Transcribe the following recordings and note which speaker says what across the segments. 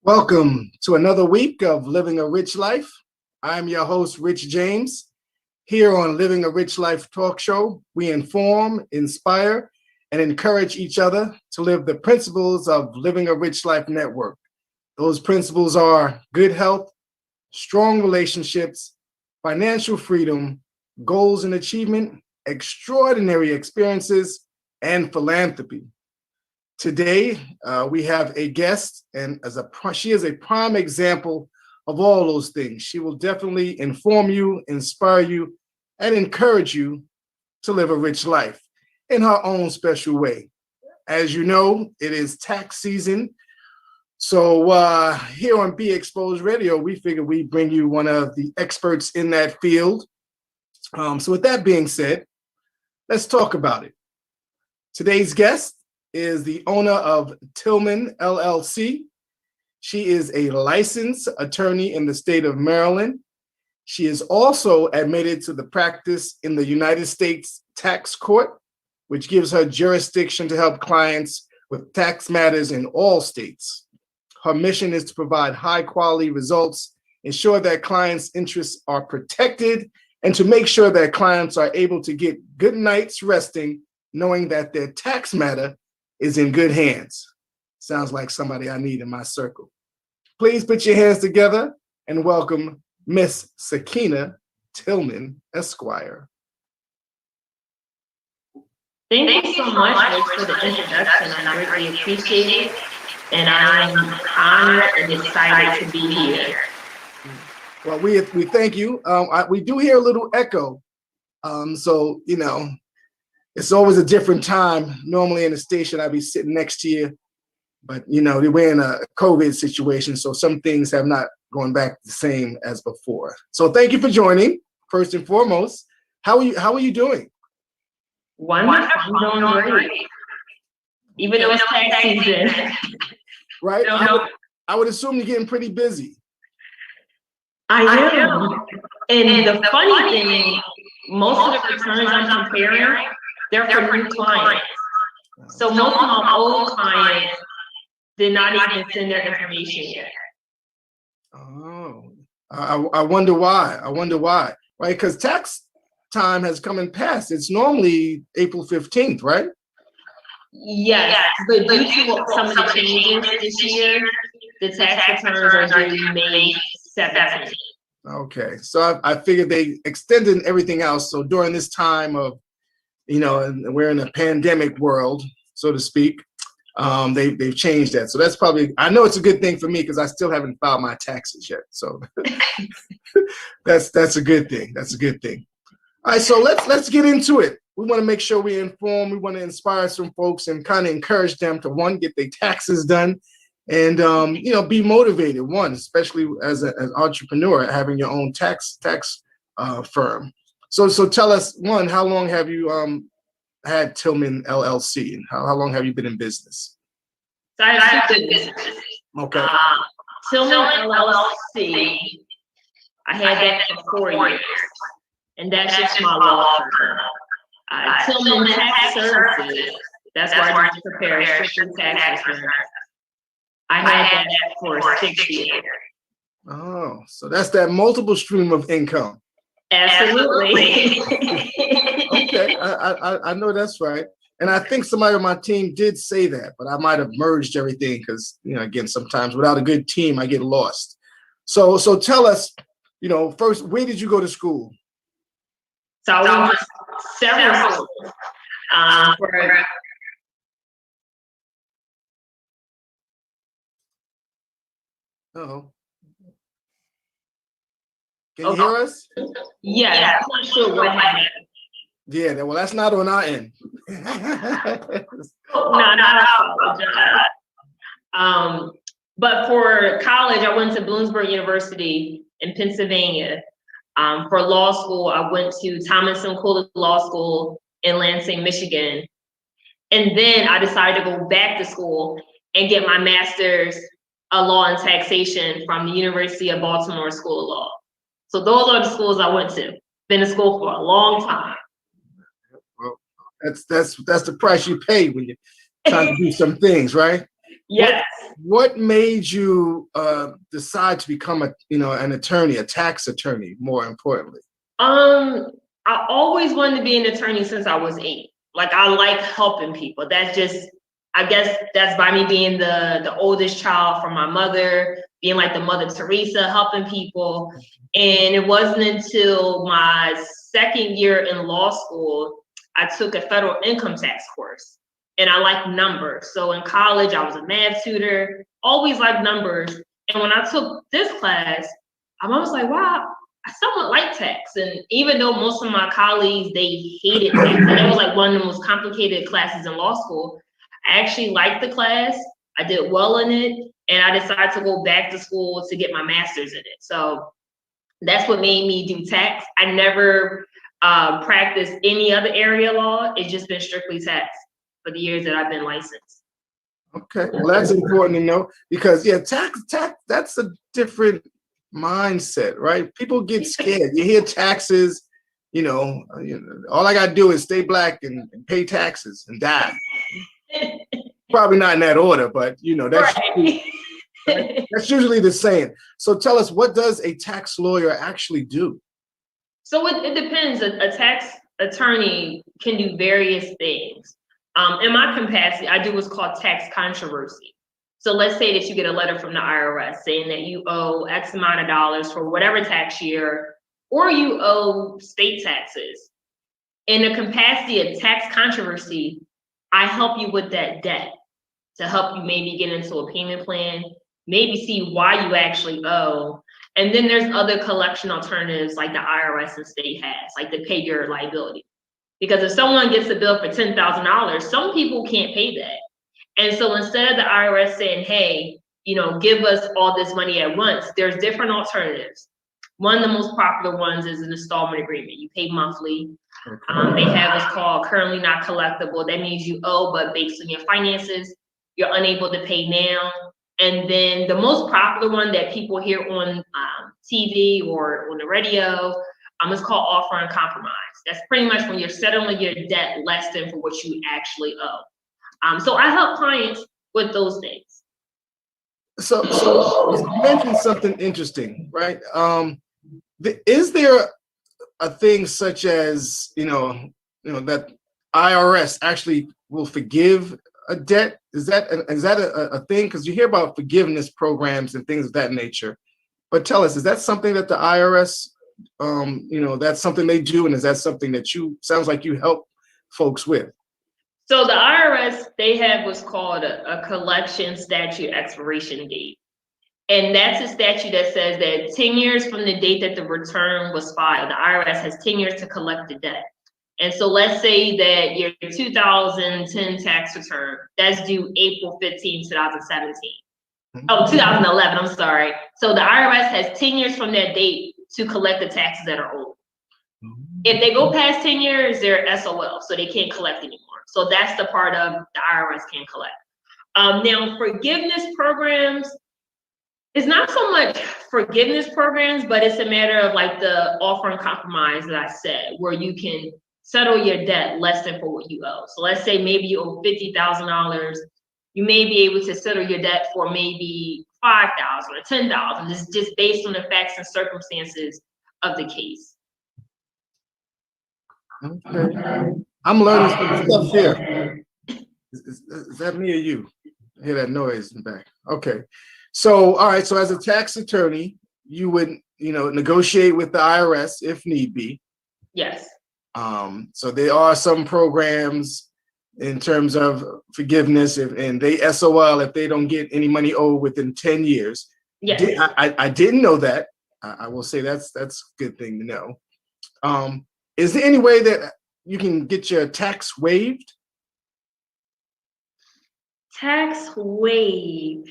Speaker 1: Welcome to another week of Living a Rich Life. I'm your host, Rich James. Here on Living a Rich Life talk show, we inform, inspire, and encourage each other to live the principles of Living a Rich Life Network. Those principles are good health, strong relationships, financial freedom, goals and achievement, extraordinary experiences, and philanthropy. Today, we have a guest, and she is a prime example of all those things. She will definitely inform you, inspire you, and encourage you to live a rich life in her own special way. As you know, it is tax season. So here on Be Exposed Radio, we figure we bring you one of the experts in that field. So with that being said, let's talk about it. Today's guest is the owner of Tillman, LLC. She is a licensed attorney in the state of Maryland. She is also admitted to the practice in the United States Tax Court, which gives her jurisdiction to help clients with tax matters in all states. Her mission is to provide high quality results, ensure that clients' interests are protected, and to make sure that clients are able to get good nights resting, knowing that their tax matter is in good hands. Sounds like somebody I need in my circle. Please put your hands together and welcome Miss Sequina Tillman, Esquire.
Speaker 2: Thank you so much, Rich, for the introduction. I greatly appreciate it, and I am honored and excited to be here.
Speaker 1: Well, we thank you. We do hear a little echo, so you know, it's always a different time. Normally in the station, I'd be sitting next to you, but you know, we're in a COVID situation, so some things have not gone back the same as before. So thank you for joining. First and foremost, how are you doing?
Speaker 2: Wonderful. I'm doing great. Even though it's tax season.
Speaker 1: Right? I would assume you're getting pretty busy.
Speaker 2: I am. And the funny thing, most of the returns I'm comparing, they're for new clients. So most of my old clients did not even send their information yet.
Speaker 1: Oh, I wonder why. Right? Because tax time has come and passed. It's normally April 15th, right?
Speaker 2: Yes, but due to some of the changes this year, the tax returns are due May 17th.
Speaker 1: Okay, so I figured they extended everything else. So during this time of, you know, and we're in a pandemic world, so to speak, they've changed that. So that's probably, I know it's a good thing for me because I still haven't filed my taxes yet. So that's a good thing. That's a good thing. All right, so let's get into it. We want to make sure we inform. We want to inspire some folks and kind of encourage them to, one, get their taxes done, and you know, be motivated. One, especially as an entrepreneur, having your own tax firm. So tell us, one, how long have you had Tillman LLC, and how long have you been in business?
Speaker 2: So I have two businesses.
Speaker 1: Okay.
Speaker 2: Tillman LLC, I had that for 4 years, and that's just my law firm. Tillman Tax Services, that's where I just prepare strictly tax returns. I had that for 6 years.
Speaker 1: Oh, so that's that multiple stream of income.
Speaker 2: Absolutely.
Speaker 1: Okay, I know that's right. And I think somebody on my team did say that, but I might have merged everything because, you know, again, sometimes without a good team, I get lost. So tell us, you know, first, where did you go to school?
Speaker 2: So I went to several schools.
Speaker 1: Uh-oh. Can you hear us?
Speaker 2: Yeah, I'm not sure what happened.
Speaker 1: Yeah, well, that's not on our end.
Speaker 2: No, I apologize. But for college, I went to Bloomsburg University in Pennsylvania. For law school, I went to Thomas and Coolidge Law School in Lansing, Michigan. And then I decided to go back to school and get my master's of law and taxation from the University of Baltimore School of Law. So those are the schools I went to. Been in school for a long time.
Speaker 1: Well, that's the price you pay when you're trying to do some things, right?
Speaker 2: Yes.
Speaker 1: What made you decide to become an attorney, a tax attorney, more importantly?
Speaker 2: I always wanted to be an attorney since I was 8. Like, I like helping people. That's just, I guess that's by me being the oldest child from my mother, being like the Mother Teresa, helping people. And it wasn't until my second year in law school, I took a federal income tax course. And I like numbers. So in college, I was a math tutor, always liked numbers. And when I took this class, I was like, wow, I somewhat like tax. And even though most of my colleagues, they hated tax, and it was like one of the most complicated classes in law school, I actually liked the class. I did well in it. And I decided to go back to school to get my master's in it. So that's what made me do tax. I never practiced any other area of law. It's just been strictly tax for the years that I've been licensed.
Speaker 1: Okay, well, that's important to know because tax, that's a different mindset, right? People get scared. You hear taxes, all I gotta do is stay black and pay taxes and die. Probably not in that order, but that's
Speaker 2: Right.
Speaker 1: that's usually the saying. So tell us, what does a tax lawyer actually do?
Speaker 2: So it depends. A tax attorney can do various things. In my capacity, I do what's called tax controversy. So let's say that you get a letter from the IRS saying that you owe X amount of dollars for whatever tax year, or you owe state taxes. In the capacity of tax controversy, I help you with that debt to help you maybe get into a payment plan, maybe see why you actually owe. And then there's other collection alternatives like the IRS and state has, like to pay your liability. Because if someone gets a bill for $10,000, some people can't pay that. And so instead of the IRS saying, hey, give us all this money at once, there's different alternatives. One of the most popular ones is an installment agreement. You pay monthly. They have what's called currently not collectible. That means you owe, but based on your finances, you're unable to pay now. And then the most popular one that people hear on TV or on the radio is called offer and compromise. That's pretty much when you're settling your debt less than for what you actually owe. So I help clients with those things.
Speaker 1: So you mentioned something interesting, right? Is there a thing such as that IRS actually will forgive a debt? Is that a thing? Because you hear about forgiveness programs and things of that nature. But tell us, is that something that the IRS, that's something they do, and is that something that sounds like you help folks with?
Speaker 2: So the IRS, they have what's called a collection statute expiration date. And that's a statute that says that 10 years from the date that the return was filed, the IRS has 10 years to collect the debt. And so let's say that your 2010 tax return, that's due April 15, 2017. Oh, 2011, I'm sorry. So the IRS has 10 years from that date to collect the taxes that are owed. If they go past 10 years, they're SOL, so they can't collect anymore. So that's the part of the IRS can't collect. Now, forgiveness programs, it's not so much forgiveness programs, but it's a matter of like the offer and compromise that I said, where you can settle your debt less than for what you owe. So let's say maybe you owe $50,000. You may be able to settle your debt for maybe $5,000 or $10,000. It's just based on the facts and circumstances of the case.
Speaker 1: Okay. I'm learning some stuff here. Is that me or you? I hear that noise in the back. Okay. So, all right. So as a tax attorney, you would, negotiate with the IRS if need be.
Speaker 2: Yes.
Speaker 1: So there are some programs in terms of forgiveness, and they SOL if they don't get any money owed within 10 years.
Speaker 2: Yes.
Speaker 1: I didn't know that. I will say that's a good thing to know. Is there any way that you can get your tax waived?
Speaker 2: Tax waived.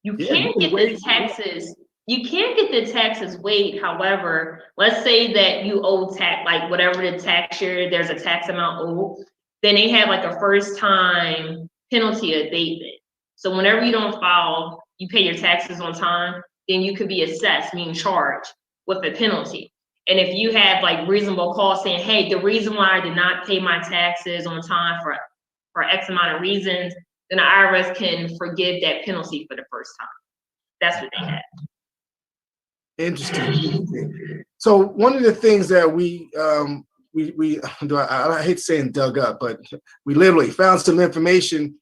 Speaker 2: You can't get the taxes. You can't get the taxes waived. However, let's say that you owe tax, like whatever the tax year, there's a tax amount owed, then they have like a first time penalty abatement. So whenever you don't file, you pay your taxes on time, then you could be assessed, meaning charged with a penalty. And if you have like reasonable cause saying, hey, the reason why I did not pay my taxes on time for X amount of reasons, then the IRS can forgive that penalty for the first time. That's what they had.
Speaker 1: Interesting. So one of the things that I hate saying dug up, but we literally found some information,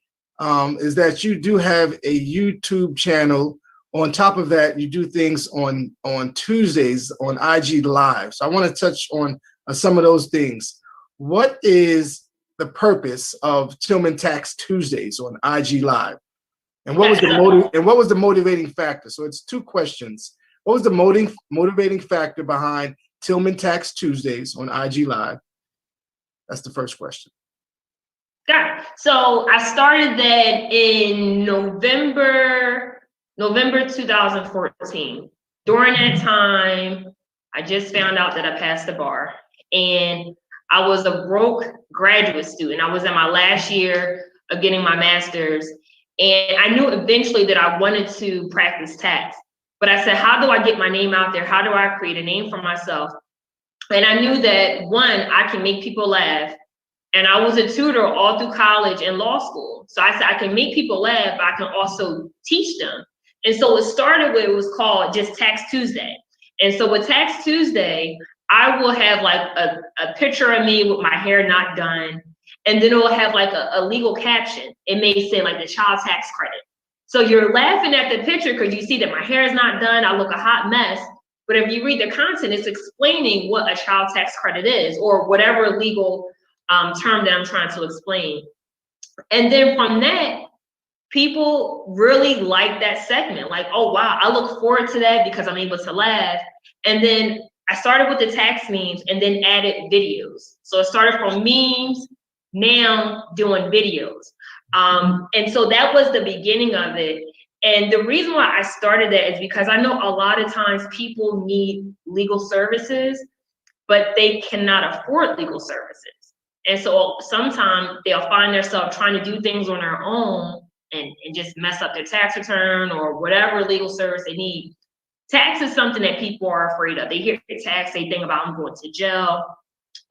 Speaker 1: is that you do have a YouTube channel. On top of that, you do things on Tuesdays on IG Live. So I want to touch on some of those things. What is the purpose of Tillman Tax Tuesdays on IG Live? And what was the motivating factor? So it's two questions. What was the motivating factor behind Tillman Tax Tuesdays on IG Live? That's the first question.
Speaker 2: Got it. So I started that in November 2014. During that time, I just found out that I passed the bar, and I was a broke graduate student. I was in my last year of getting my master's, and I knew eventually that I wanted to practice tax. But I said, how do I get my name out there? How do I create a name for myself? And I knew that, one, I can make people laugh. And I was a tutor all through college and law school. So I said, I can make people laugh, but I can also teach them. And so it started with, it was called just Tax Tuesday. And so with Tax Tuesday, I will have like a picture of me with my hair not done. And then it will have like a legal caption. It may say like the child tax credit. So you're laughing at the picture because you see that my hair is not done. I look a hot mess. But if you read the content, it's explaining what a child tax credit is, or whatever legal term that I'm trying to explain. And then from that, people really like that segment. Like, oh, wow, I look forward to that because I'm able to laugh. And then I started with the tax memes and then added videos. So it started from memes, now doing videos. And so that was the beginning of it. And the reason why I started that is because I know a lot of times people need legal services, but they cannot afford legal services. And so sometimes they'll find themselves trying to do things on their own and just mess up their tax return or whatever legal service they need. Tax is something that people are afraid of. They hear tax, they think about, I'm going to jail.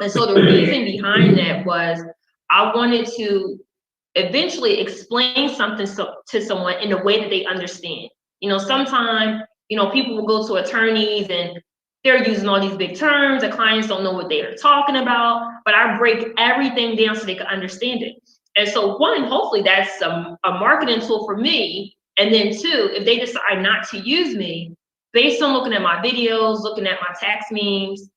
Speaker 2: And so the reason behind that was I wanted to eventually explain something to someone in a way that they understand. You know, sometimes, you know, people will go to attorneys and they're using all these big terms. The clients don't know what they are talking about, but I break everything down so they can understand it. And so one, hopefully that's a marketing tool for me. And then two, if they decide not to use me, based on looking at my videos, looking at my tax memes,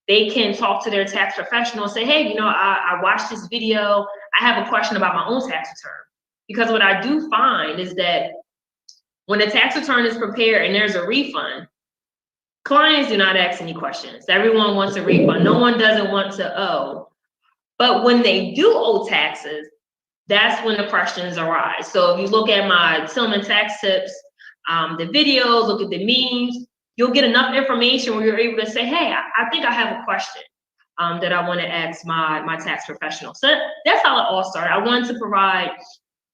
Speaker 2: they can talk to their tax professional and say, hey, you know, I watched this video. I have a question about my own tax return. Because what I do find is that when a tax return is prepared and there's a refund, clients do not ask any questions. Everyone wants a refund. No one doesn't want to owe. But when they do owe taxes, that's when the questions arise. So if you look at my Tillman tax tips, the videos, look at the memes, you'll get enough information where you're able to say, hey, I think I have a question that I want to ask my tax professional. So that's how it all started. I wanted to provide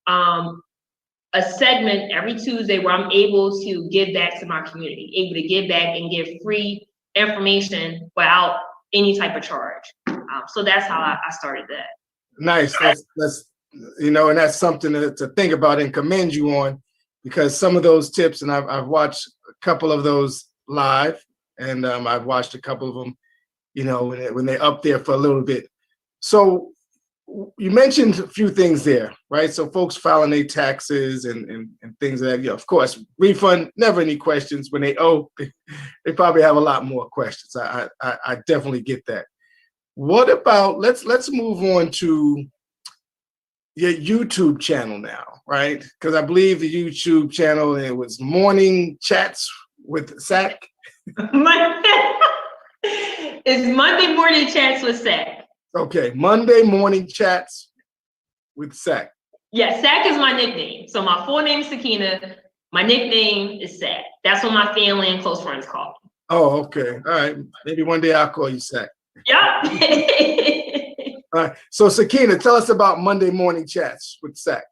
Speaker 2: a segment every Tuesday where I'm able to give back to my community, able to give back and give free information without any type of charge. So that's how I started that.
Speaker 1: Nice. That's you know, and that's something to think about and commend you on, because some of those tips, and I've watched a couple of those live, and I've watched a couple of them, you know, when they're up there for a little bit. So you mentioned a few things there, right? So folks filing their taxes and things like that. You know, of course, refund, never any questions. When they owe, they probably have a lot more questions. I definitely get that. What about, let's move on to your YouTube channel now, right? Because I believe the YouTube channel, it was Morning Chats with Sack.
Speaker 2: It's Monday Morning Chats with Sack.
Speaker 1: Okay, Monday Morning Chats with Sack.
Speaker 2: Yeah, Sack is my nickname. So my full name is Sequina. My nickname is Sack. That's what my family and close friends call me.
Speaker 1: Oh, okay. All right. Maybe one day I'll call you Sack.
Speaker 2: Yep.
Speaker 1: All right. So Sequina, tell us about Monday Morning Chats with Sack.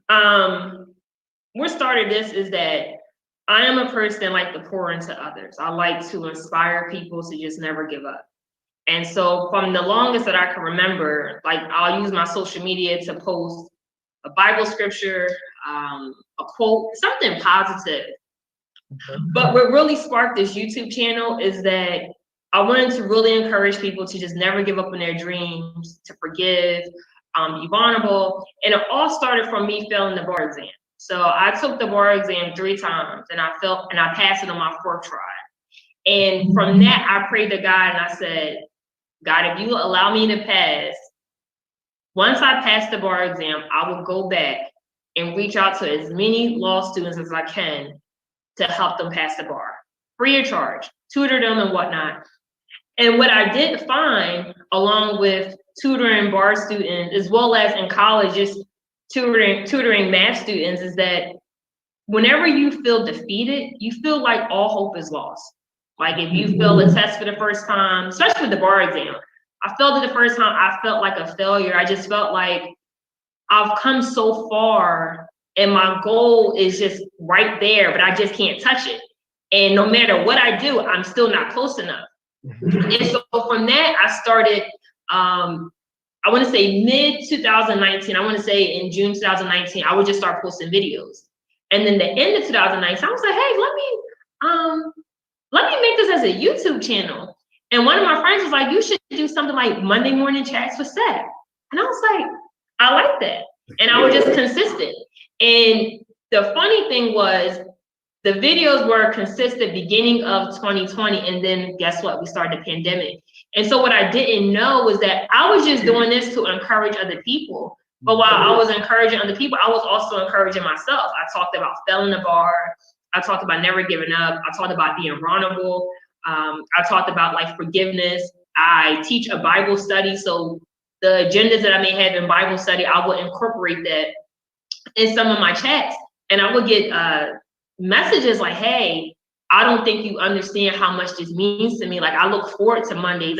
Speaker 2: What started this is that I am a person that like to pour into others. I like to inspire people to just never give up. And so from the longest that I can remember, like I'll use my social media to post a Bible scripture, a quote, something positive. But what really sparked this YouTube channel is that I wanted to really encourage people to just never give up on their dreams, to forgive, be vulnerable. And it all started from me failing the bar exam. So I took the bar exam 3 times and I passed it on my 4th try. And from that, I prayed to God and I said, God, if you allow me to pass, once I pass the bar exam, I will go back and reach out to as many law students as I can to help them pass the bar, free of charge, tutor them and whatnot. And what I did find, along with tutoring bar students, as well as in college, just tutoring math students, is that whenever you feel defeated, you feel like all hope is lost. Like if you fail a test for the first time, especially with the bar exam, I failed it the first time, I felt like a failure. I just felt like I've come so far and my goal is just right there, but I just can't touch it. And no matter what I do, I'm still not close enough. And so from that, I started, I want to say mid 2019, I want to say in June 2019, I would just start posting videos. And then the end of 2019, I was like, hey, let me make this as a YouTube channel. And one of my friends was like, you should do something like Monday morning chats with Seth. And I was like, I like that. And I was just consistent. And the funny thing was, the videos were consistent beginning of 2020. And then guess what? We started the pandemic. And so what I didn't know was that I was just doing this to encourage other people. But while I was encouraging other people, I was also encouraging myself. I talked about failing the bar. I talked about never giving up. I talked about being vulnerable. I talked about like forgiveness. I teach a Bible study. So the agendas that I may have in Bible study, I will incorporate that in some of my chats. And I would get messages like, hey, I don't think you understand how much this means to me. Like, I look forward to Mondays.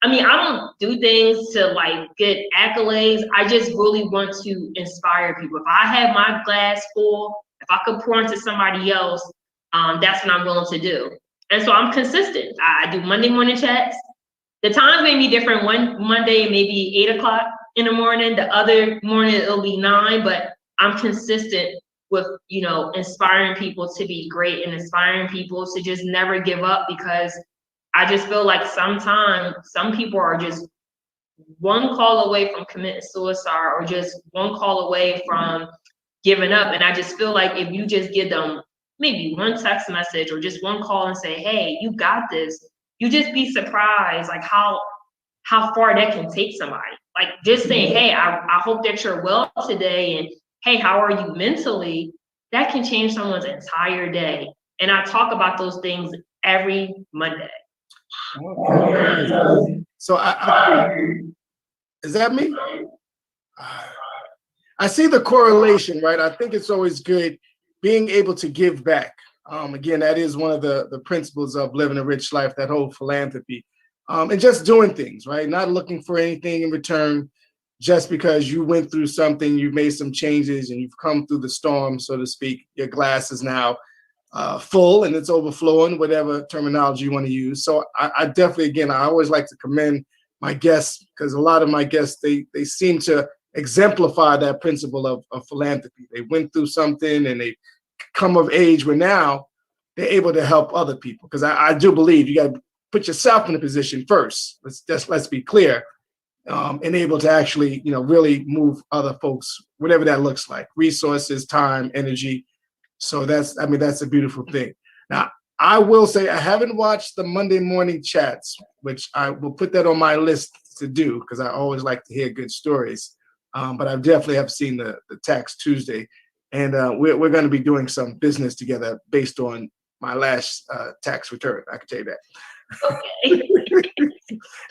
Speaker 2: I mean, I don't do things to like get accolades. I just really want to inspire people. If I have my glass full, if I could pour into somebody else, that's what I'm willing to do. And so I'm consistent. I do Monday morning chats. The times may be different. One Monday, maybe 8 o'clock in the morning. The other morning, it'll be 9, but I'm consistent with, you know, inspiring people to be great and inspiring people to just never give up, because I just feel like sometimes some people are just one call away from committing suicide or just one call away from giving up. And I just feel like if you just give them maybe one text message or just one call and say, hey, you got this, you just be surprised like how far that can take somebody. Like just saying, hey, I hope that you're well today, and hey, how are you mentally? That can change someone's entire day. And I talk about those things every Monday.
Speaker 1: Okay. So is that me? I see the correlation, right? I think it's always good being able to give back. Again, that is one of the principles of living a rich life, that whole philanthropy, and just doing things, right? Not looking for anything in return, just because you went through something, you've made some changes and you've come through the storm, so to speak. Your glass is now full and it's overflowing, whatever terminology you want to use. So I definitely, again, I always like to commend my guests, because a lot of my guests, they seem to exemplify that principle of philanthropy. They went through something and they come of age where now they're able to help other people. Because I do believe you got to put yourself in a position first. Let's be clear, and able to actually, you know, really move other folks, whatever that looks like, resources, time, energy. So that's a beautiful thing. Now, I will say I haven't watched the Monday morning chats, which I will put that on my list to do, because I always like to hear good stories. But I definitely have seen the Tax Tuesday, and we're going to be doing some business together based on my last tax return. I can tell you that.
Speaker 2: Okay.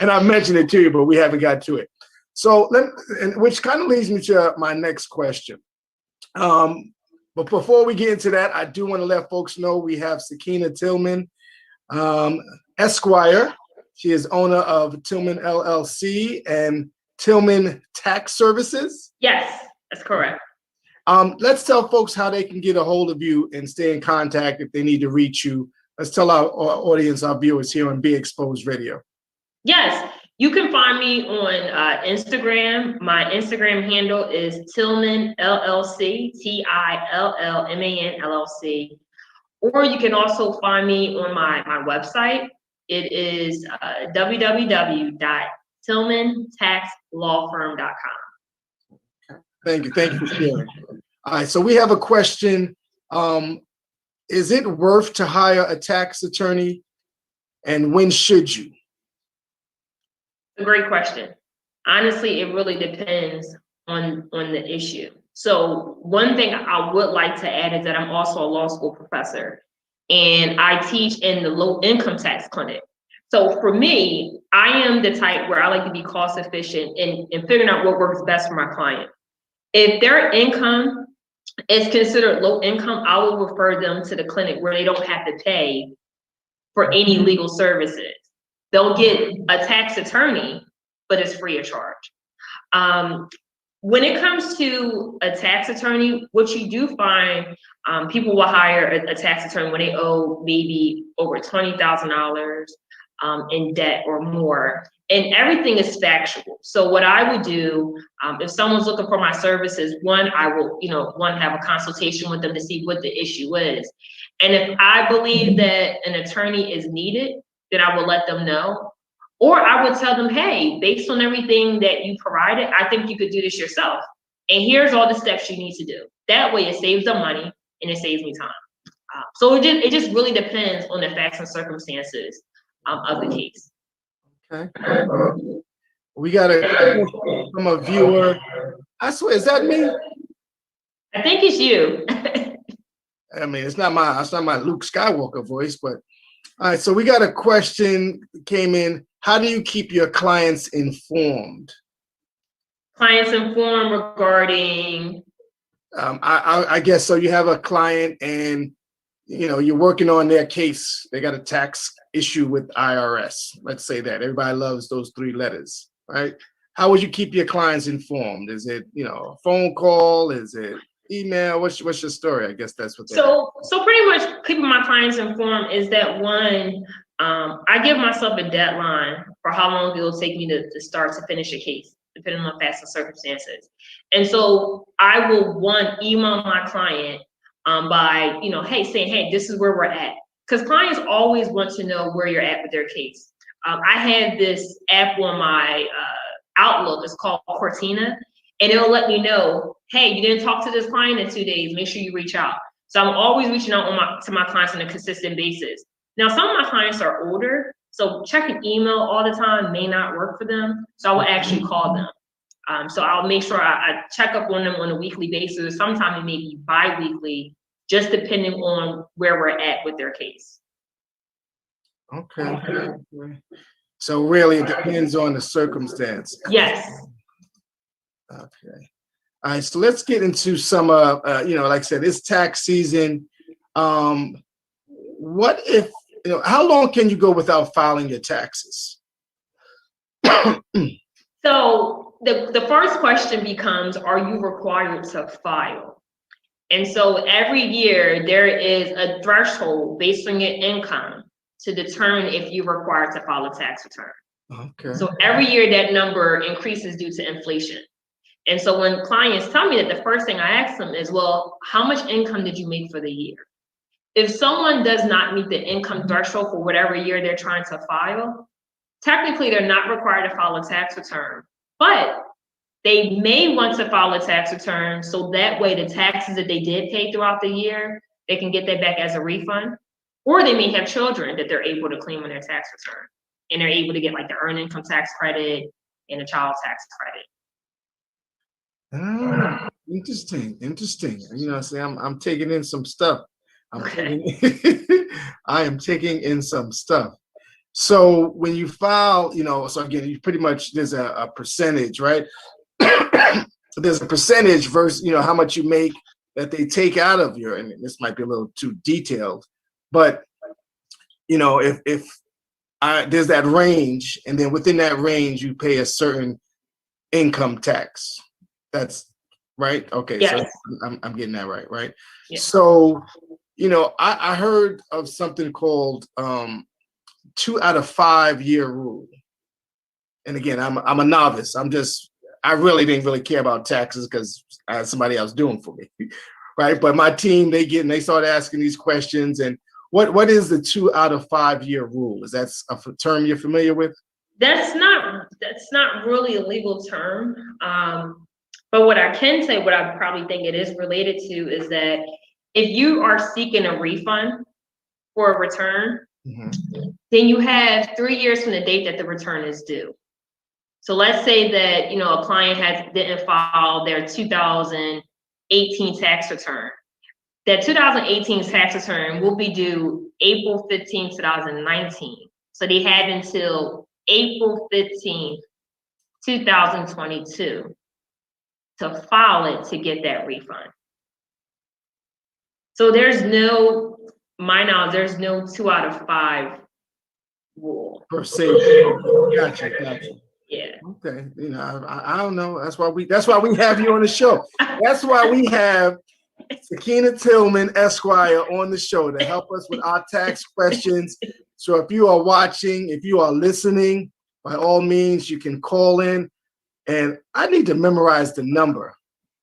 Speaker 1: And I mentioned it to you, but we haven't got to it. So, which kind of leads me to my next question. But before we get into that, I do want to let folks know we have Sequina Tillman, Esquire. She is owner of Tillman LLC and Tillman Tax Services.
Speaker 2: Yes, that's correct.
Speaker 1: Let's tell folks how they can get a hold of you and stay in contact if they need to reach you. Let's tell our audience, our viewers here on Be Exposed Radio.
Speaker 2: Yes, You can find me on Instagram. My Instagram handle is Tillman LLC, Tillman LLC. Or you can also find me on my website. It is www.tillmantaxlawfirm.com.
Speaker 1: Thank you. Thank you for sharing. All right. So we have a question. Is it worth to hire a tax attorney, and when should you?
Speaker 2: A great question. Honestly, it really depends on the issue. So one thing I would like to add is that I'm also a law school professor, and I teach in the low income tax clinic. So for me, I am the type where I like to be cost efficient in figuring out what works best for my client. If their income is considered low income, I will refer them to the clinic where they don't have to pay for any legal services. They'll get a tax attorney, but it's free of charge. When it comes to a tax attorney, what you do find, people will hire a tax attorney when they owe maybe over $20,000 in debt or more, and everything is factual. So what I would do, if someone's looking for my services, I will have a consultation with them to see what the issue is. And if I believe that an attorney is needed, then I will let them know. Or I would tell them, hey, based on everything that you provided, I think you could do this yourself. And here's all the steps you need to do. That way it saves them money and it saves me time. So it just really depends on the facts and circumstances of the case.
Speaker 1: Okay. We got a from a viewer. I swear, is that me?
Speaker 2: I think it's you.
Speaker 1: I mean, it's not my Luke Skywalker voice, but all right. So we got a question came in. How do you keep your clients informed?
Speaker 2: Clients informed regarding?
Speaker 1: I guess so. You have a client and you're working on their case. They got a tax issue with IRS. Let's say that. Everybody loves those 3 letters, right? How would you keep your clients informed? Is it a phone call? Is it email? What's your story? I guess that's what.
Speaker 2: So pretty much keeping my clients informed is that one. I give myself a deadline for how long it will take me to start to finish a case, depending on facts and circumstances. And so I will email my client by saying, hey, this is where we're at, because clients always want to know where you're at with their case. I have this app on my Outlook. It's called Cortina, and it'll let me know, hey, you didn't talk to this client in 2 days. Make sure you reach out. So I'm always reaching out to my clients on a consistent basis. Now, some of my clients are older, so checking email all the time may not work for them. So I will actually call them. So I'll make sure I check up on them on a weekly basis. Sometimes it may be bi-weekly, just depending on where we're at with their case.
Speaker 1: Okay. So really, it depends on the circumstance.
Speaker 2: Yes.
Speaker 1: Okay. All right. So let's get into some, like I said, it's tax season. What if, how long can you go without filing your taxes?
Speaker 2: So the first question becomes, are you required to file? And so every year there is a threshold based on your income to determine if you're required to file a tax return.
Speaker 1: Okay.
Speaker 2: So every year that number increases due to inflation. And so when clients tell me that, the first thing I ask them is, well, how much income did you make for the year? If someone does not meet the income threshold for whatever year they're trying to file, technically they're not required to file a tax return, but they may want to file a tax return so that way the taxes that they did pay throughout the year, they can get that back as a refund. Or they may have children that they're able to claim on their tax return, and they're able to get like the earned income tax credit and a child tax credit.
Speaker 1: Interesting. See, I'm taking in some stuff. I am taking in some stuff. So when you file, so again, you pretty much, there's a percentage, right? There's a percentage versus, how much you make that they take out of your, and this might be a little too detailed, but, if there's that range, and then within that range, you pay a certain income tax. That's right. Okay.
Speaker 2: Yes.
Speaker 1: So I'm getting that right.
Speaker 2: Yes.
Speaker 1: So, I heard of something called 2 out of 5 year rule. and again, I'm a novice. I really didn't really care about taxes because I had somebody else doing for me, right? But my team, they start asking these questions. And what is the 2 out of 5 year rule? Is that a term you're familiar with?
Speaker 2: That's not really a legal term. But what I can say, what I probably think it is related to, is that if you are seeking a refund for a return, then you have 3 years from the date that the return is due. So let's say that, a client didn't file their 2018 tax return. That 2018 tax return will be due April 15, 2019. So they have until April 15, 2022 to file it to get that refund. So there's no 2 out of 5 rule.
Speaker 1: Per se. Gotcha.
Speaker 2: Yeah.
Speaker 1: Okay. I don't know. That's why we have you on the show. That's why we have Sequina Tillman, Esquire, on the show to help us with our tax questions. So if you are watching, if you are listening, by all means, you can call in. And I need to memorize the number.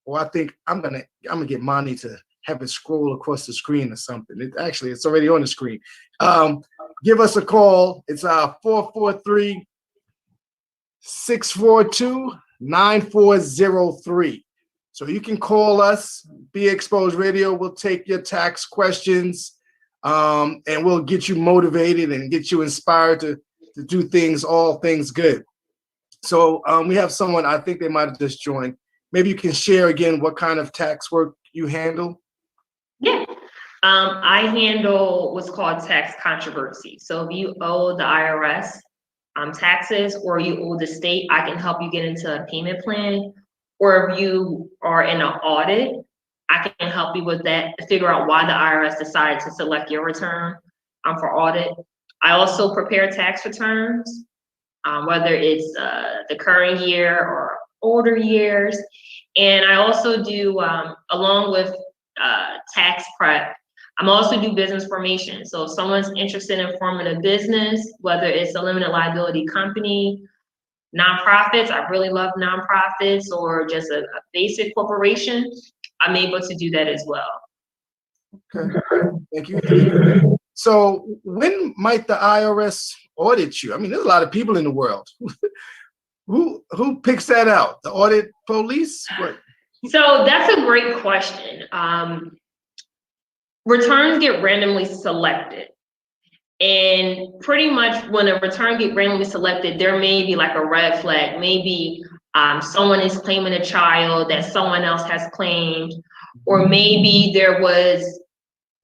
Speaker 1: Or I think I'm gonna get Monty to have it scroll across the screen or something. It's already on the screen. Give us a call. It's 443-642-9403. So you can call us. Be Exposed Radio. We'll take your tax questions, and we'll get you motivated and get you inspired to do all things good. So we have someone, I think they might have just joined. Maybe you can share again what kind of tax work you handle.
Speaker 2: Yeah. I handle what's called tax controversy. So if you owe the IRS taxes, or you owe the state, I can help you get into a payment plan. Or if you are in an audit, I can help you with that, figure out why the IRS decided to select your return for audit. I also prepare tax returns, whether it's the current year or older years. And I also do, along with tax prep, I'm also do business formation. So if someone's interested in forming a business, whether it's a limited liability company, nonprofits, I really love nonprofits, or just a basic corporation, I'm able to do that as well.
Speaker 1: Okay, thank you. So when might the IRS audit you? I mean, there's a lot of people in the world. Who picks that out? The audit police? What?
Speaker 2: So that's a great question. Returns get randomly selected. And pretty much when a return gets randomly selected, there may be like a red flag. Maybe someone is claiming a child that someone else has claimed, or maybe there was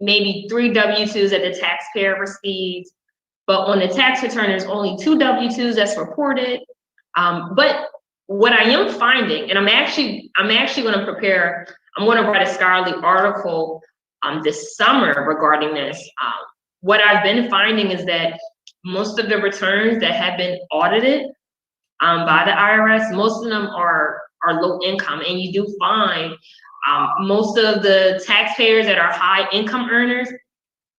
Speaker 2: 3 W-2s that the taxpayer receives, but on the tax return, there's only 2 W-2s that's reported. But what I am finding, and I'm actually going to prepare, I'm going to write a scholarly article this summer regarding this. What I've been finding is that most of the returns that have been audited by the IRS, most of them are low income, and you do find most of the taxpayers that are high income earners,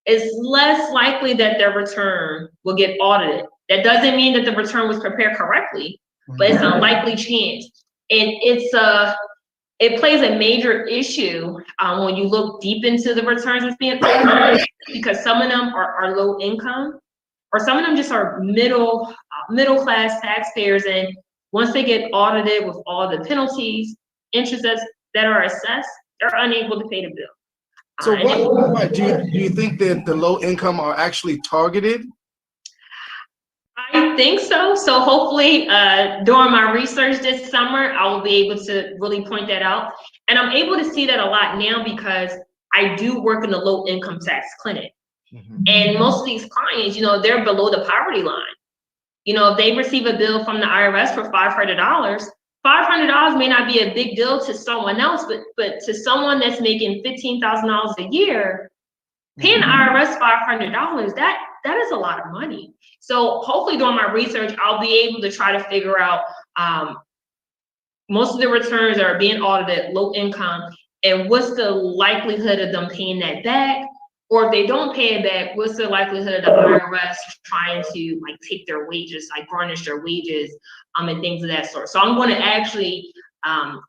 Speaker 2: it's less likely that their return will get audited. That doesn't mean that the return was prepared correctly, but it's a likely chance. And it plays a major issue when you look deep into the returns that's being audited, because some of them are low income, or some of them just are middle class taxpayers. And once they get audited with all the penalties, interest that are assessed, they're unable to pay the bill.
Speaker 1: So what do you think that the low income are actually targeted?
Speaker 2: I think so. So hopefully during my research this summer, I will be able to really point that out. And I'm able to see that a lot now because I do work in the low income tax clinic. And most of these clients, they're below the poverty line. If they receive a bill from the IRS for $500, $500 may not be a big deal to someone else, but to someone that's making $15,000 a year, paying the IRS $500, that is a lot of money. So hopefully during my research, I'll be able to try to figure out most of the returns that are being audited, low income, and what's the likelihood of them paying that back, Or if they don't pay it back, what's the likelihood of the IRS trying to like take their wages, like garnish their wages, and things of that sort. So I'm going to actually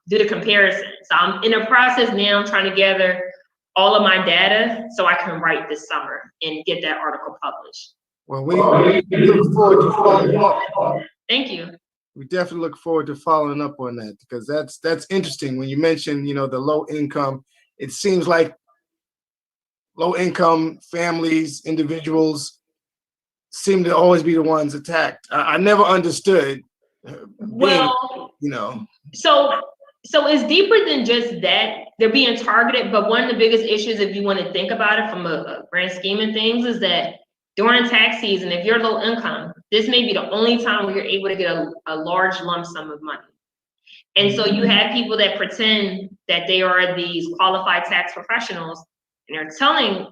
Speaker 2: do the comparison. So I'm in a process now, I'm trying to gather all of my data so I can write this summer and get that article published.
Speaker 1: Well, we look forward to following up.
Speaker 2: Thank you.
Speaker 1: We definitely look forward to following up on that, because that's interesting. When you mentioned, the low income, it seems like low income families, individuals seem to always be the ones attacked. I never understood.
Speaker 2: Well, So it's deeper than just that. They're being targeted, but one of the biggest issues, if you want to think about it from a grand scheme of things, is that during tax season, if you're low income, this may be the only time where you're able to get a large lump sum of money. And so you have people that pretend that they are these qualified tax professionals, and they're telling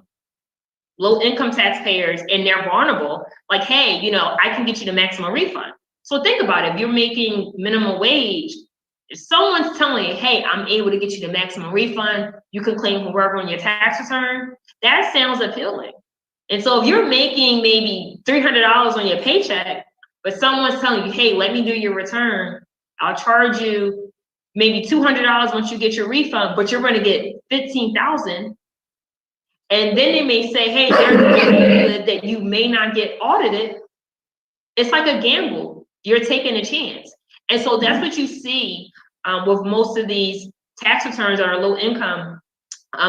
Speaker 2: low income taxpayers, and they're vulnerable, like, hey, I can get you the maximum refund. So think about it. If you're making minimum wage, if someone's telling you, hey, I'm able to get you the maximum refund, you can claim from wherever on your tax return, that sounds appealing. And so if you're making maybe $300 on your paycheck, but someone's telling you, hey, let me do your return, I'll charge you maybe $200 once you get your refund, but you're going to get $15,000. And then they may say, hey, there's a likelihood that you may not get audited. It's like a gamble. You're taking a chance. And so that's what you see with most of these tax returns that are low income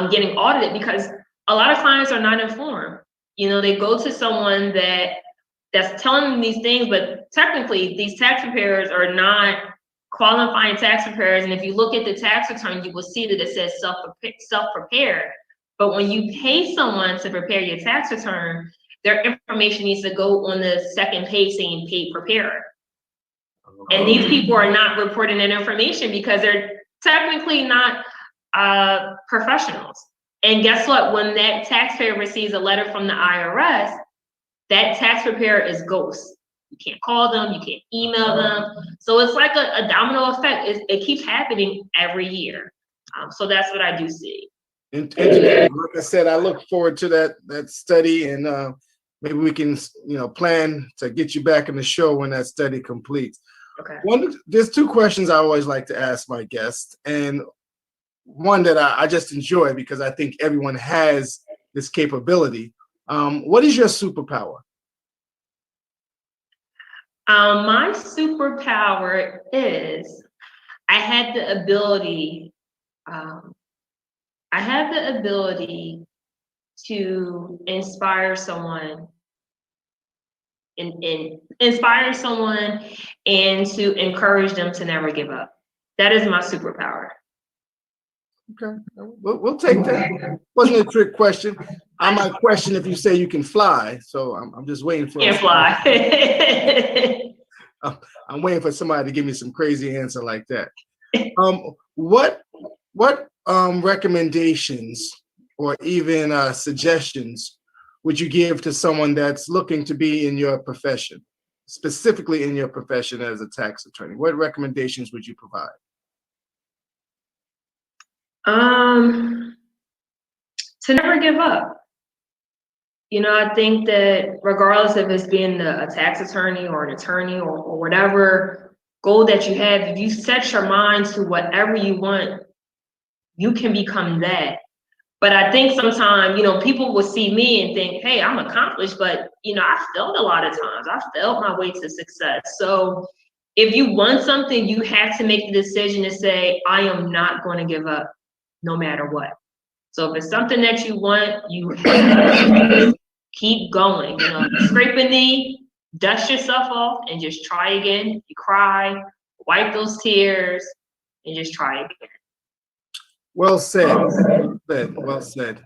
Speaker 2: getting audited, because a lot of clients are not informed. They go to someone that's telling them these things, but technically these tax preparers are not qualifying tax preparers. And if you look at the tax return, you will see that it says self-prepared. But when you pay someone to prepare your tax return, their information needs to go on the second page saying paid preparer. And these people are not reporting that information because they're technically not professionals. And guess what? When that taxpayer receives a letter from the IRS, that tax preparer is ghost. You can't call them, you can't email them. So it's like a domino effect. It keeps happening every year. So that's what I do see.
Speaker 1: Like I said, I look forward to that study, and maybe we can plan to get you back in the show when that study completes.
Speaker 2: Okay.
Speaker 1: There's two questions I always like to ask my guests, and one that I just enjoy because I think everyone has this capability. What is your superpower?
Speaker 2: My superpower is I had the ability to inspire someone and to encourage them to never give up. That is my superpower.
Speaker 1: Okay, we'll take that. Wasn't a trick question. I might question if you say you can fly, so I'm just waiting for.
Speaker 2: Can't fly.
Speaker 1: I'm waiting for somebody to give me some crazy answer like that. What recommendations or even suggestions would you give to someone that's looking to be in your profession, specifically in your profession as a tax attorney? What recommendations would you provide?
Speaker 2: To never give up. I think that regardless if it's being a tax attorney or an attorney or whatever goal that you have, if you set your mind to whatever you want, you can become that. But I think sometimes, people will see me and think, hey, I'm accomplished, but, I failed a lot of times. I failed my way to success. So if you want something, you have to make the decision to say, I am not going to give up no matter what. So if it's something that you want, you have to keep going. Scrape a knee, dust yourself off, and just try again. You cry, wipe those tears, and just try again.
Speaker 1: Well said. Well said.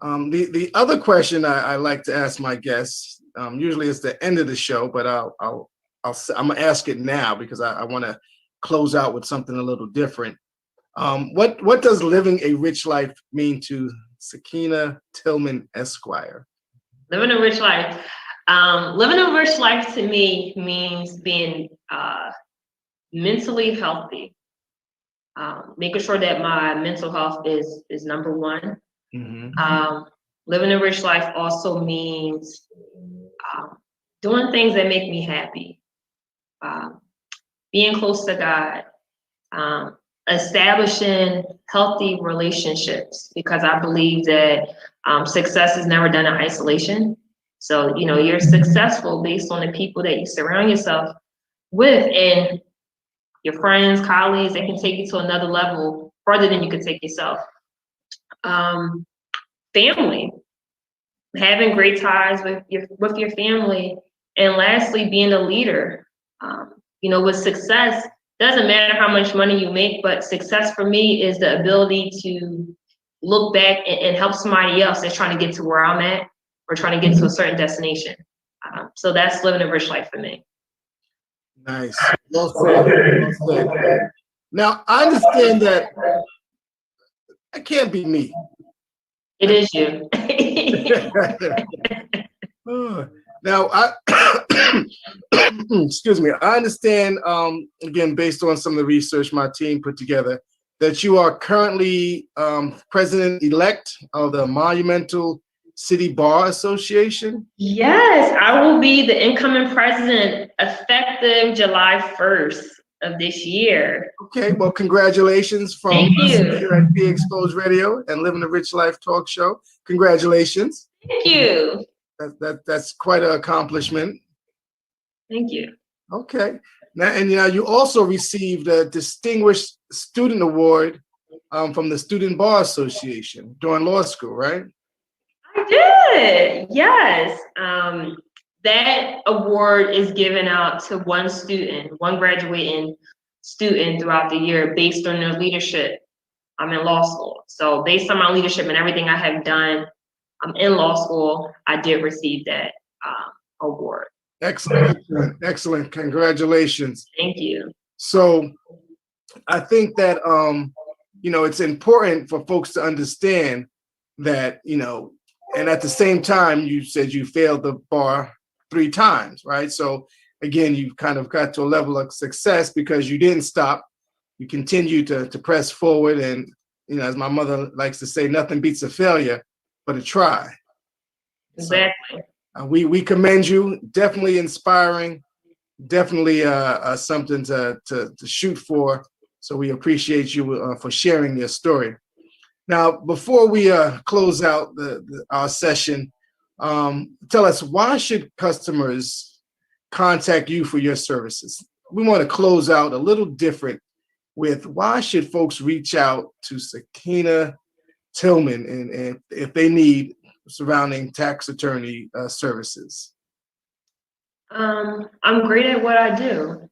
Speaker 1: The other question I like to ask my guests, usually it's the end of the show, but I'm gonna ask it now because I want to close out with something a little different. What does living a rich life mean to Sequina Tillman, Esquire?
Speaker 2: Living a rich life. Living a rich life to me means being mentally healthy. Making sure that my mental health is number one.
Speaker 1: Mm-hmm.
Speaker 2: living a rich life also means doing things that make me happy, being close to God, establishing healthy relationships, because I believe that success is never done in isolation. So, you're successful based on the people that you surround yourself with, and your friends, colleagues, that can take you to another level further than you could take yourself. Family, having great ties with your family, and lastly, being a leader. With success, doesn't matter how much money you make, but success for me is the ability to look back and help somebody else that's trying to get to where I'm at, or trying to get to a certain destination. So that's living a rich life for me.
Speaker 1: Nice. Well said. Well said. Now, I understand that it can't be me.
Speaker 2: It is you.
Speaker 1: Now, excuse me. I understand, again, based on some of the research my team put together, that you are currently president-elect of the Monumental City Bar Association.
Speaker 2: Yes, I will be the incoming president effective July 1st of this year.
Speaker 1: Okay, well, congratulations from
Speaker 2: Thank
Speaker 1: us
Speaker 2: you.
Speaker 1: here at Be Exposed Radio and Living a Rich Life talk show. Congratulations.
Speaker 2: Thank you.
Speaker 1: That's quite an accomplishment.
Speaker 2: Thank you.
Speaker 1: Okay. Now, you also received a Distinguished Student Award from the Student Bar Association during law school, right?
Speaker 2: I did. Yes. That award is given out to one graduating student throughout the year based on their leadership. I'm in law school. So based on my leadership and everything I have done in law school, I did receive that award.
Speaker 1: Excellent. Congratulations.
Speaker 2: Thank you.
Speaker 1: So I think that, it's important for folks to understand that, and at the same time, you said you failed the bar 3 times, right? So again, you kind of got to a level of success because you didn't stop. You continue to press forward. And, as my mother likes to say, nothing beats a failure but a try.
Speaker 2: Exactly.
Speaker 1: So, we commend you. Definitely inspiring. Definitely something to shoot for. So we appreciate you for sharing your story. Now, before we close out our session, tell us, why should customers contact you for your services? We want to close out a little different with, why should folks reach out to Sequina Tillman and if they need surrounding tax attorney services?
Speaker 2: I'm great at what I do.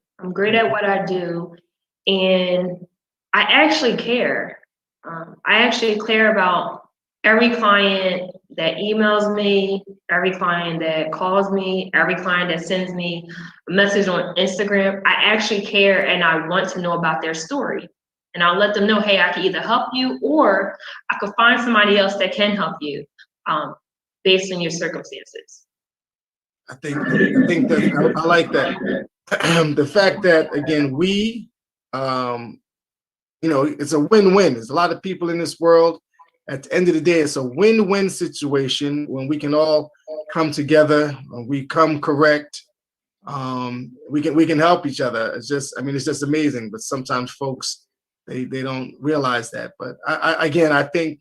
Speaker 2: And I actually care. I actually care about every client that emails me, every client that calls me, every client that sends me a message on Instagram. I actually care, and I want to know about their story. And I'll let them know, hey, I can either help you, or I could find somebody else that can help you based on your circumstances.
Speaker 1: I think that I like that. The fact that, again, it's a win-win. There's a lot of people in this world. At the end of the day, it's a win-win situation when we can all come together, we come correct. We can help each other. It's just amazing. But sometimes folks, they don't realize that. But I think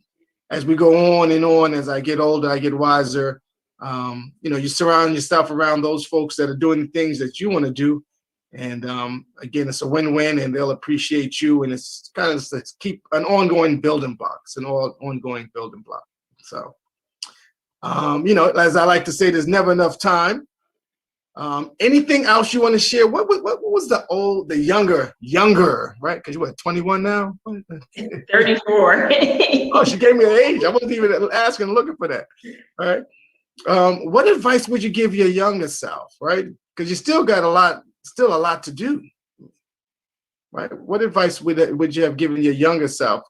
Speaker 1: as we go on and on, as I get older, I get wiser. You surround yourself around those folks that are doing the things that you want to do. And again, it's a win-win, and they'll appreciate you. And it's kind of keep an ongoing building block. It's an ongoing building block. So, as I like to say, there's never enough time. Anything else you want to share? What was the younger, right? Because you're 21 now?
Speaker 2: 34.
Speaker 1: Oh, she gave me an age. I wasn't even asking, looking for that. All right. What advice would you give your younger self, right? Because you still got a lot to do, right? What advice would you have given your younger self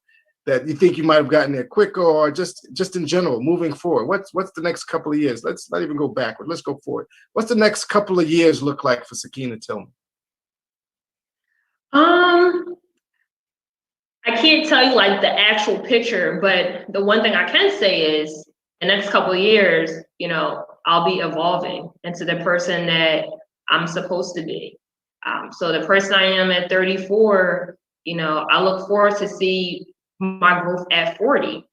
Speaker 1: that you think you might have gotten there quicker, or just in general, moving forward? What's the next couple of years? Let's not even go backward. Let's go forward. What's the next couple of years look like for Sequina Tillman?
Speaker 2: I can't tell you like the actual picture, but the one thing I can say is the next couple of years, I'll be evolving into the person that I'm supposed to be. So the person I am at 34, I look forward to see my growth at 40.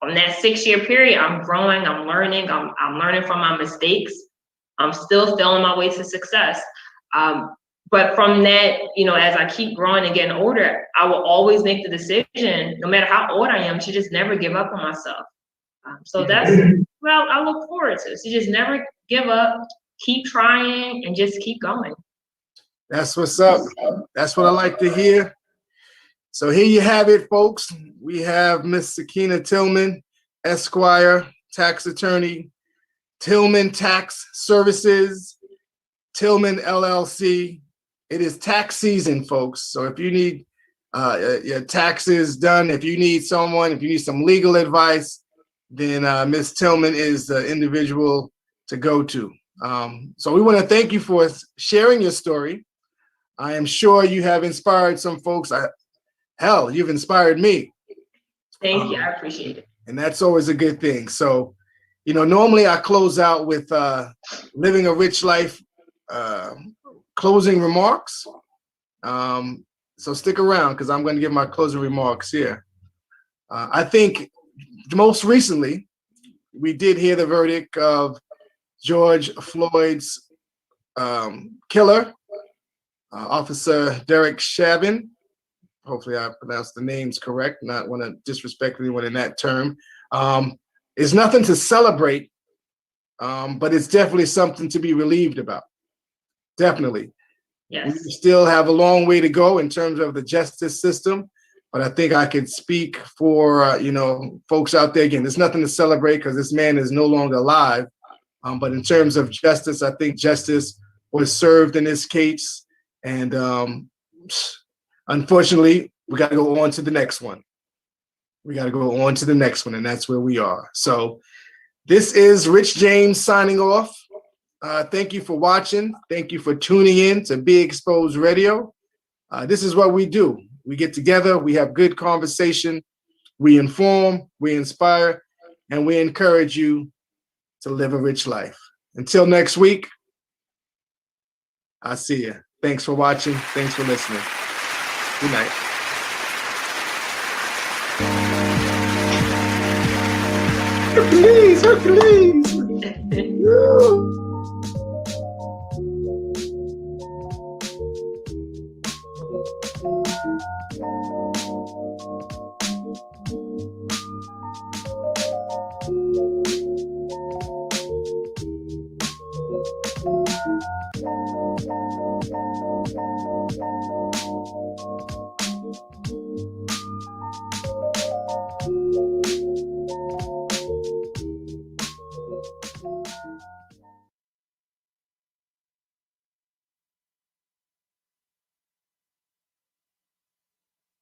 Speaker 2: On that 6-year period, I'm growing, I'm learning, I'm learning from my mistakes. I'm still feeling my way to success. But from that, as I keep growing and getting older, I will always make the decision, no matter how old I am, to just never give up on myself. So that's what I look forward to. So just never give up, keep trying, and just keep going.
Speaker 1: That's what's up. That's what I like to hear. So here you have it, folks. We have Miss Sequina Tillman, Esquire, tax attorney, Tillman Tax Services, Tillman LLC. It is tax season, folks. So if you need your taxes done, if you need some legal advice, then Ms. Tillman is the individual to go to. So we want to thank you for sharing your story. I am sure you have inspired some folks. Hell, you've inspired me.
Speaker 2: Thank you. I appreciate it.
Speaker 1: And that's always a good thing. So, normally I close out with Living a Rich Life closing remarks. So stick around because I'm going to give my closing remarks here. I think most recently, we did hear the verdict of George Floyd's killer, Officer Derek Chauvin. Hopefully I pronounced the names correct, not want to disrespect anyone in that term. It's nothing to celebrate, but it's definitely something to be relieved about. Definitely.
Speaker 2: Yes.
Speaker 1: We still have a long way to go in terms of the justice system, but I think I could speak for, folks out there. Again, there's nothing to celebrate because this man is no longer alive. But in terms of justice, I think justice was served in this case. And unfortunately, we got to go on to the next one. And that's where we are. So this is Rich James signing off. Thank you for watching. Thank you for tuning in to Be Exposed Radio. This is what we do. We get together, we have good conversation, we inform, we inspire, and we encourage you to live a rich life. Until next week, I'll see you. Thanks for watching. Thanks for listening. Good night. Hercules!